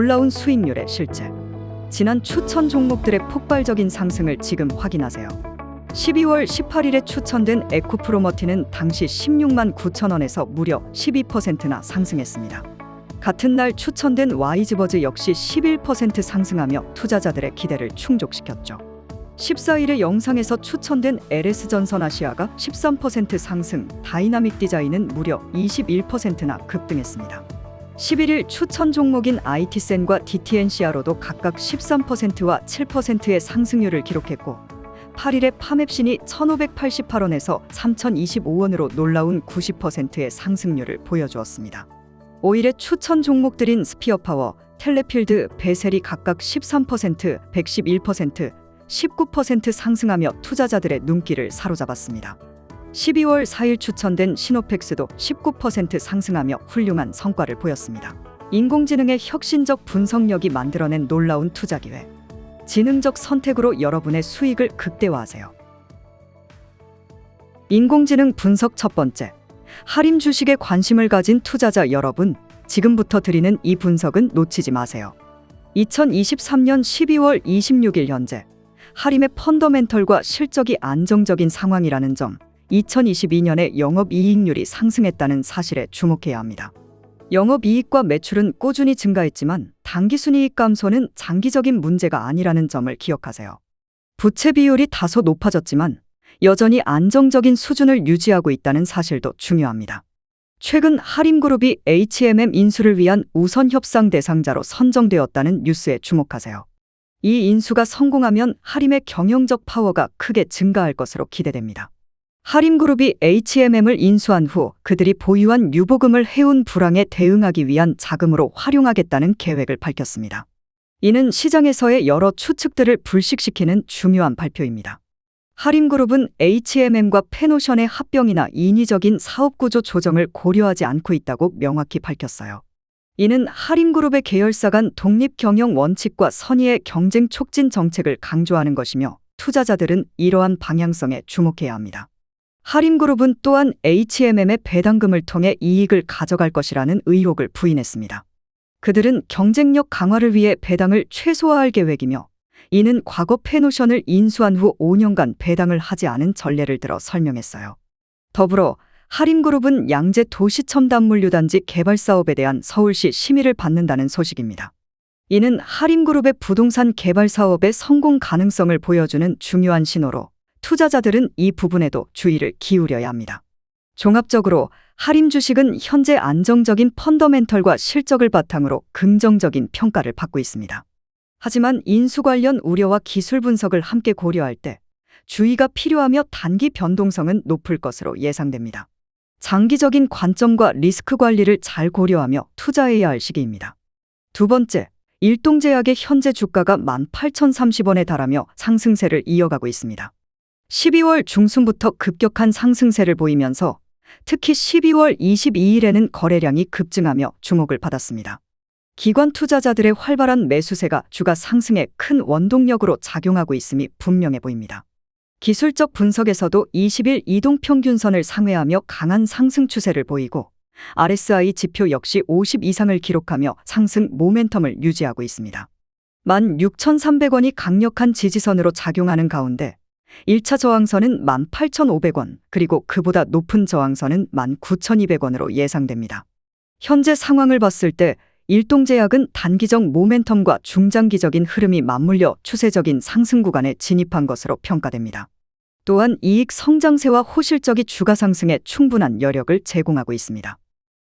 놀라운 수익률의 실제. 지난 추천 종목들의 폭발적인 상승을 지금 확인하세요. 12월 18일에 추천된 에코프로머티는 당시 16만 9천 원에서 무려 12%나 상승했습니다. 같은 날 추천된 와이즈버즈 역시 11% 상승하며 투자자들의 기대를 충족시켰죠. 14일에 영상에서 추천된 LS전선아시아가 13% 상승, 다이나믹 디자인은 무려 21%나 급등했습니다. 11일 추천 종목인 IT센과 DTNCR로도 각각 13%와 7%의 상승률을 기록했고 8일에 파맵신이 1,588원에서 3,025원으로 놀라운 90%의 상승률을 보여주었습니다. 5일에 추천 종목들인 스피어파워, 텔레필드, 베셀이 각각 13%, 111%, 19% 상승하며 투자자들의 눈길을 사로잡았습니다. 12월 4일 추천된 시노펙스도 19% 상승하며 훌륭한 성과를 보였습니다. 인공지능의 혁신적 분석력이 만들어낸 놀라운 투자 기회. 지능적 선택으로 여러분의 수익을 극대화하세요. 인공지능 분석 첫 번째. 하림 주식에 관심을 가진 투자자 여러분, 지금부터 드리는 이 분석은 놓치지 마세요. 2023년 12월 26일 현재 하림의 펀더멘털과 실적이 안정적인 상황이라는 점, 2022년에 영업이익률이 상승했다는 사실에 주목해야 합니다. 영업이익과 매출은 꾸준히 증가했지만 당기순이익 감소는 장기적인 문제가 아니라는 점을 기억하세요. 부채 비율이 다소 높아졌지만 여전히 안정적인 수준을 유지하고 있다는 사실도 중요합니다. 최근 하림그룹이 HMM 인수를 위한 우선 협상 대상자로 선정되었다는 뉴스에 주목하세요. 이 인수가 성공하면 하림의 경영적 파워가 크게 증가할 것으로 기대됩니다. 하림그룹이 HMM을 인수한 후 그들이 보유한 유보금을 해운 불황에 대응하기 위한 자금으로 활용하겠다는 계획을 밝혔습니다. 이는 시장에서의 여러 추측들을 불식시키는 중요한 발표입니다. 하림그룹은 HMM과 페노션의 합병이나 인위적인 사업구조 조정을 고려하지 않고 있다고 명확히 밝혔어요. 이는 하림그룹의 계열사 간 독립 경영 원칙과 선의의 경쟁 촉진 정책을 강조하는 것이며 투자자들은 이러한 방향성에 주목해야 합니다. 하림그룹은 또한 HMM의 배당금을 통해 이익을 가져갈 것이라는 의혹을 부인했습니다. 그들은 경쟁력 강화를 위해 배당을 최소화할 계획이며 이는 과거 페노션을 인수한 후 5년간 배당을 하지 않은 전례를 들어 설명했어요. 더불어 하림그룹은 양재 도시첨단물류단지 개발 사업에 대한 서울시 심의를 받는다는 소식입니다. 이는 하림그룹의 부동산 개발 사업의 성공 가능성을 보여주는 중요한 신호로 투자자들은 이 부분에도 주의를 기울여야 합니다. 종합적으로 하림 주식은 현재 안정적인 펀더멘털과 실적을 바탕으로 긍정적인 평가를 받고 있습니다. 하지만 인수 관련 우려와 기술 분석을 함께 고려할 때 주의가 필요하며 단기 변동성은 높을 것으로 예상됩니다. 장기적인 관점과 리스크 관리를 잘 고려하며 투자해야 할 시기입니다. 두 번째, 일동제약의 현재 주가가 18,030원에 달하며 상승세를 이어가고 있습니다. 12월 중순부터 급격한 상승세를 보이면서 특히 12월 22일에는 거래량이 급증하며 주목을 받았습니다. 기관 투자자들의 활발한 매수세가 주가 상승에 큰 원동력으로 작용하고 있음이 분명해 보입니다. 기술적 분석에서도 20일 이동평균선을 상회하며 강한 상승 추세를 보이고 RSI 지표 역시 50 이상을 기록하며 상승 모멘텀을 유지하고 있습니다. 16,300원이 강력한 지지선으로 작용하는 가운데 1차 저항선은 18,500원, 그리고 그보다 높은 저항선은 19,200원으로 예상됩니다. 현재 상황을 봤을 때 일동제약은 단기적 모멘텀과 중장기적인 흐름이 맞물려 추세적인 상승 구간에 진입한 것으로 평가됩니다. 또한 이익 성장세와 호실적이 주가 상승에 충분한 여력을 제공하고 있습니다.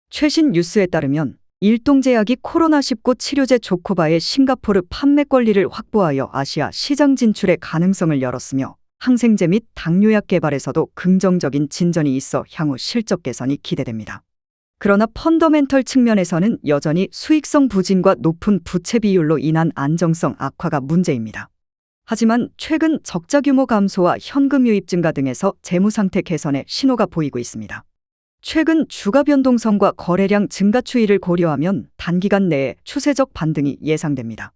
최신 뉴스에 따르면 일동제약이 코로나19 치료제 조코바의 싱가포르 판매 권리를 확보하여 아시아 시장 진출의 가능성을 열었으며 항생제 및 당뇨약 개발에서도 긍정적인 진전이 있어 향후 실적 개선이 기대됩니다. 그러나 펀더멘털 측면에서는 여전히 수익성 부진과 높은 부채 비율로 인한 안정성 악화가 문제입니다. 하지만 최근 적자 규모 감소와 현금 유입 증가 등에서 재무 상태 개선의 신호가 보이고 있습니다. 최근 주가 변동성과 거래량 증가 추이를 고려하면 단기간 내에 추세적 반등이 예상됩니다.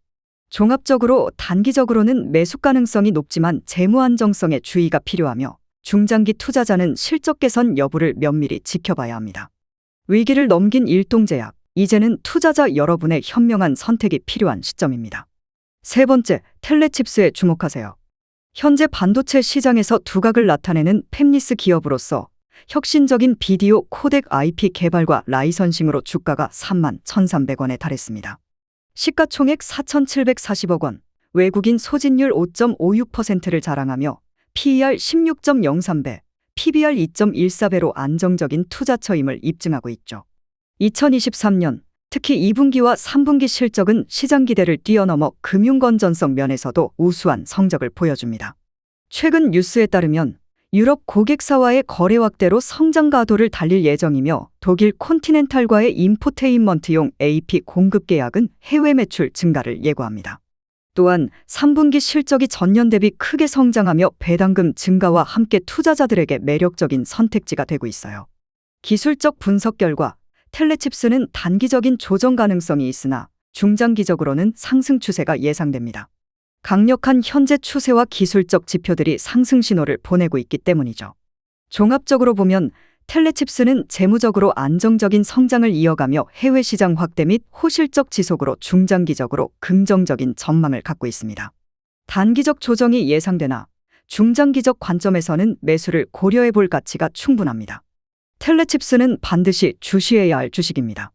종합적으로 단기적으로는 매수 가능성이 높지만 재무 안정성에 주의가 필요하며 중장기 투자자는 실적 개선 여부를 면밀히 지켜봐야 합니다. 위기를 넘긴 일동제약, 이제는 투자자 여러분의 현명한 선택이 필요한 시점입니다. 세 번째, 텔레칩스에 주목하세요. 현재 반도체 시장에서 두각을 나타내는 팹리스 기업으로서 혁신적인 비디오 코덱 IP 개발과 라이선싱으로 주가가 31,300원에 달했습니다. 시가총액 4,740억 원, 외국인 소진율 5.56%를 자랑하며 PER 16.03배, PBR 2.14배로 안정적인 투자처임을 입증하고 있죠. 2023년, 특히 2분기와 3분기 실적은 시장 기대를 뛰어넘어 금융 건전성 면에서도 우수한 성적을 보여줍니다. 최근 뉴스에 따르면 유럽 고객사와의 거래 확대로 성장 가도를 달릴 예정이며 독일 콘티넨탈과의 인포테인먼트용 AP 공급 계약은 해외 매출 증가를 예고합니다. 또한 3분기 실적이 전년 대비 크게 성장하며 배당금 증가와 함께 투자자들에게 매력적인 선택지가 되고 있어요. 기술적 분석 결과 텔레칩스는 단기적인 조정 가능성이 있으나 중장기적으로는 상승 추세가 예상됩니다. 강력한 현재 추세와 기술적 지표들이 상승 신호를 보내고 있기 때문이죠. 종합적으로 보면 텔레칩스는 재무적으로 안정적인 성장을 이어가며 해외 시장 확대 및 호실적 지속으로 중장기적으로 긍정적인 전망을 갖고 있습니다. 단기적 조정이 예상되나 중장기적 관점에서는 매수를 고려해 볼 가치가 충분합니다. 텔레칩스는 반드시 주시해야 할 주식입니다.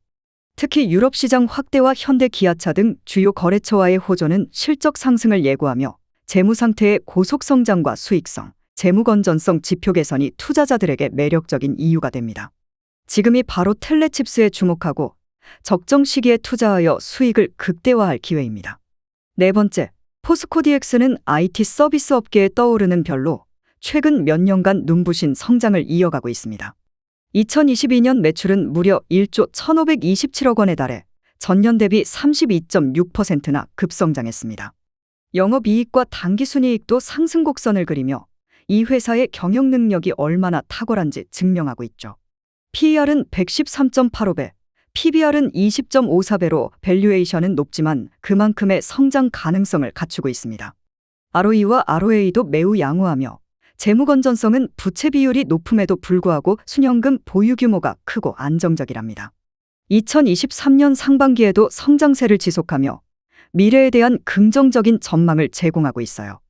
특히 유럽 시장 확대와 현대 기아차 등 주요 거래처와의 호조는 실적 상승을 예고하며 재무 상태의 고속 성장과 수익성, 재무 건전성 지표 개선이 투자자들에게 매력적인 이유가 됩니다. 지금이 바로 텔레칩스에 주목하고 적정 시기에 투자하여 수익을 극대화할 기회입니다. 네 번째, 포스코 DX는 IT 서비스 업계에 떠오르는 별로 최근 몇 년간 눈부신 성장을 이어가고 있습니다. 2022년 매출은 무려 1조 1,527억 원에 달해 전년 대비 32.6%나 급성장했습니다. 영업이익과 당기순이익도 상승 곡선을 그리며 이 회사의 경영 능력이 얼마나 탁월한지 증명하고 있죠. PER은 113.85배, PBR은 20.54배로 밸류에이션은 높지만 그만큼의 성장 가능성을 갖추고 있습니다. ROE와 ROA도 매우 양호하며 재무 건전성은 부채 비율이 높음에도 불구하고 순현금 보유 규모가 크고 안정적이랍니다. 2023년 상반기에도 성장세를 지속하며 미래에 대한 긍정적인 전망을 제공하고 있어요.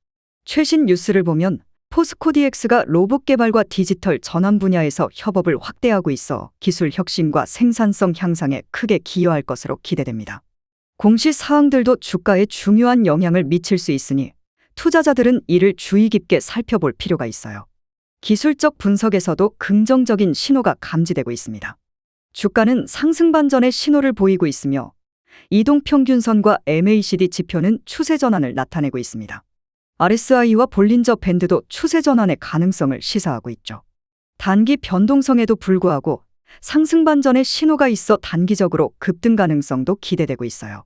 최신 뉴스를 보면 포스코 DX가 로봇 개발과 디지털 전환 분야에서 협업을 확대하고 있어 기술 혁신과 생산성 향상에 크게 기여할 것으로 기대됩니다. 공시 사항들도 주가에 중요한 영향을 미칠 수 있으니 투자자들은 이를 주의 깊게 살펴볼 필요가 있어요. 기술적 분석에서도 긍정적인 신호가 감지되고 있습니다. 주가는 상승 반전의 신호를 보이고 있으며 이동평균선과 MACD 지표는 추세 전환을 나타내고 있습니다. RSI와 볼린저 밴드도 추세 전환의 가능성을 시사하고 있죠. 단기 변동성에도 불구하고 상승 반전의 신호가 있어 단기적으로 급등 가능성도 기대되고 있어요.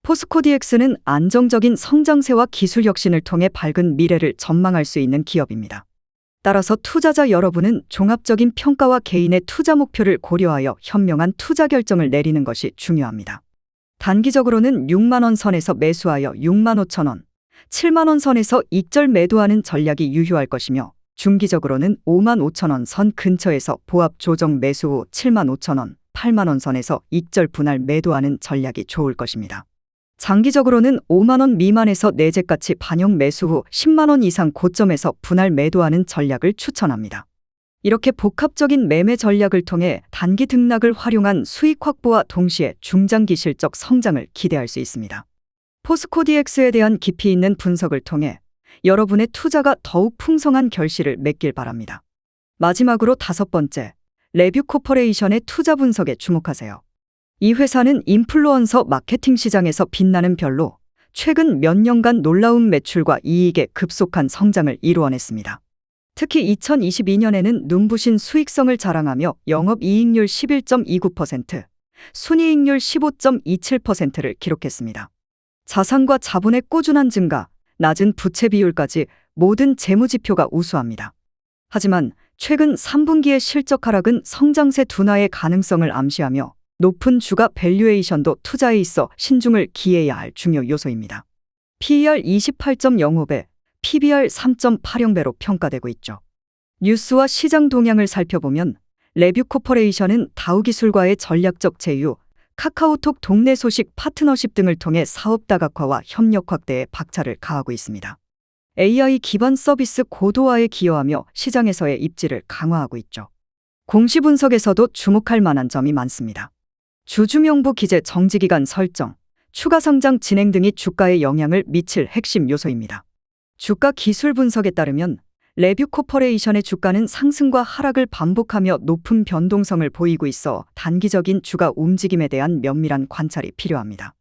포스코 DX는 안정적인 성장세와 기술 혁신을 통해 밝은 미래를 전망할 수 있는 기업입니다. 따라서 투자자 여러분은 종합적인 평가와 개인의 투자 목표를 고려하여 현명한 투자 결정을 내리는 것이 중요합니다. 단기적으로는 6만 원 선에서 매수하여 6만 5천 원, 7만 원 선에서 익절 매도하는 전략이 유효할 것이며 중기적으로는 5만 5천 원 선 근처에서 보합 조정 매수 후 7만 5천 원, 8만 원 선에서 익절 분할 매도하는 전략이 좋을 것입니다. 장기적으로는 5만 원 미만에서 내재가치 반영 매수 후 10만 원 이상 고점에서 분할 매도하는 전략을 추천합니다. 이렇게 복합적인 매매 전략을 통해 단기 등락을 활용한 수익 확보와 동시에 중장기 실적 성장을 기대할 수 있습니다. 포스코 DX에 대한 깊이 있는 분석을 통해 여러분의 투자가 더욱 풍성한 결실을 맺길 바랍니다. 마지막으로 다섯 번째, 레뷰 코퍼레이션의 투자 분석에 주목하세요. 이 회사는 인플루언서 마케팅 시장에서 빛나는 별로 최근 몇 년간 놀라운 매출과 이익의 급속한 성장을 이루어냈습니다. 특히 2022년에는 눈부신 수익성을 자랑하며 영업이익률 11.29%, 순이익률 15.27%를 기록했습니다. 자산과 자본의 꾸준한 증가, 낮은 부채 비율까지 모든 재무지표가 우수합니다. 하지만 최근 3분기의 실적 하락은 성장세 둔화의 가능성을 암시하며 높은 주가 밸류에이션도 투자에 있어 신중을 기해야 할 중요 요소입니다. PER 28.05배, PBR 3.80배로 평가되고 있죠. 뉴스와 시장 동향을 살펴보면 레뷰 코퍼레이션은 다우기술과의 전략적 제휴, 카카오톡 동네 소식 파트너십 등을 통해 사업 다각화와 협력 확대에 박차를 가하고 있습니다. AI 기반 서비스 고도화에 기여하며 시장에서의 입지를 강화하고 있죠. 공시 분석에서도 주목할 만한 점이 많습니다. 주주명부 기재 정지기간 설정, 추가 상장 진행 등이 주가에 영향을 미칠 핵심 요소입니다. 주가 기술 분석에 따르면 레뷰 코퍼레이션의 주가는 상승과 하락을 반복하며 높은 변동성을 보이고 있어 단기적인 주가 움직임에 대한 면밀한 관찰이 필요합니다.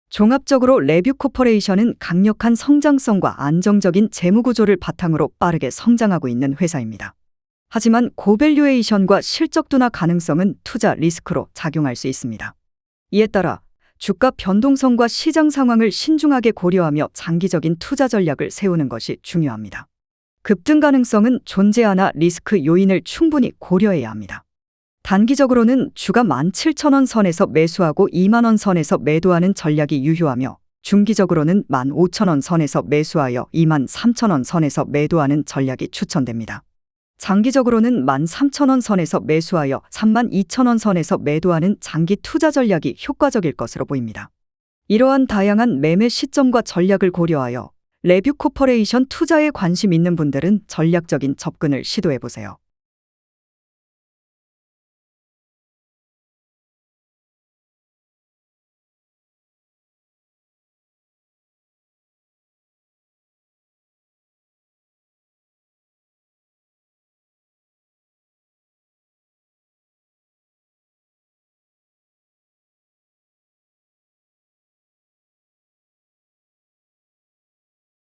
종합적으로 레뷰 코퍼레이션은 강력한 성장성과 안정적인 재무 구조를 바탕으로 빠르게 성장하고 있는 회사입니다. 하지만 고밸류에이션과 실적 둔화 가능성은 투자 리스크로 작용할 수 있습니다. 이에 따라 주가 변동성과 시장 상황을 신중하게 고려하며 장기적인 투자 전략을 세우는 것이 중요합니다. 급등 가능성은 존재하나 리스크 요인을 충분히 고려해야 합니다. 단기적으로는 주가 17,000원 선에서 매수하고 20,000원 선에서 매도하는 전략이 유효하며 중기적으로는 15,000원 선에서 매수하여 23,000원 선에서 매도하는 전략이 추천됩니다. 장기적으로는 13,000원 선에서 매수하여 32,000원 선에서 매도하는 장기 투자 전략이 효과적일 것으로 보입니다. 이러한 다양한 매매 시점과 전략을 고려하여 레뷰 코퍼레이션 투자에 관심 있는 분들은 전략적인 접근을 시도해 보세요.